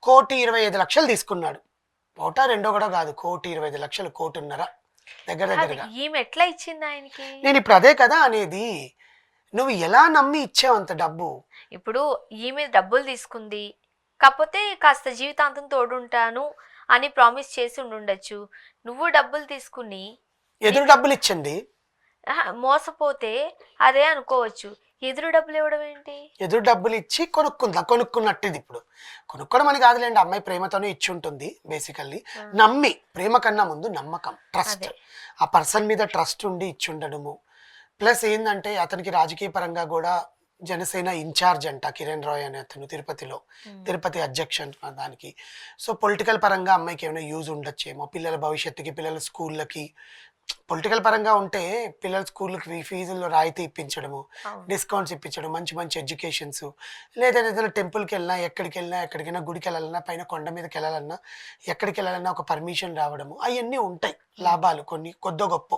1,25,00,000 తీసుకున్నాడు. ఒకటా రెండో కూడా కాదు, 1,25,00,000, 1,500,00,000 దగ్గర కాదు, దగ్గరగా. ఈమె ఎట్లా ఇచ్చింది ఆయనకి? నేను ఇప్పుడు అదే కదా అనేది. నువ్వు ఎలా నమ్మి ఇచ్చావు అంత డబ్బు? ఇప్పుడు ఈమె డబ్బులు తీసుకుంది, కాకపోతే కాస్త జీవితాంతం తోడుంటాను అని ప్రామిస్ చేసి ఉండుండొచ్చు. నువ్వు డబ్బులు తీసుకుని ఎదురు డబ్బులు ఇచ్చింది. మోసపోతే అదే అనుకోవచ్చు. ఎదురు డబ్బులు ఇవ్వడం ఏంటి? ఎదురు డబ్బులు ఇచ్చి కొనుక్కున్నట్టు. ఇది ఇప్పుడు కొనుక్కోవడం అని కాదులేండి, అమ్మాయి ప్రేమతోనే ఇచ్చి ఉంటుంది బేసికల్లీ. నమ్మి, ప్రేమ కన్నా ముందు నమ్మకం, ట్రస్ట్, అదే. ఆ పర్సన్ మీద ట్రస్ట్ ఉండి ఇచ్చి ఉండడము. ప్లస్ ఏంటంటే అతనికి రాజకీయ పరంగా కూడా జనసేన ఇన్ఛార్జ్ అంట కిరణ్ రాయ్ అనే అతను తిరుపతిలో, తిరుపతి అధ్యక్ష దానికి. సో పొలిటికల్ పరంగా అమ్మాయికి ఏమైనా యూజ్ ఉండొచ్చేమో, పిల్లల భవిష్యత్తుకి, పిల్లల స్కూళ్ళకి. పొలిటికల్ పరంగా ఉంటే పిల్లల స్కూళ్ళకి ఫీజుల్లో రాయితీ ఇప్పించడము, అవును. డిస్కౌంట్స్ ఇప్పించడం, మంచి మంచి ఎడ్యుకేషన్స్. లేదా ఏదైనా టెంపుల్కి వెళ్ళినా, ఎక్కడికైనా గుడికి వెళ్ళాలన్నా, పైన కొండ మీదకి వెళ్ళాలన్నా, ఎక్కడికి వెళ్ళాలన్నా ఒక పర్మిషన్ రావడము, అవన్నీ ఉంటాయి లాభాలు కొన్ని కొద్దో గొప్ప.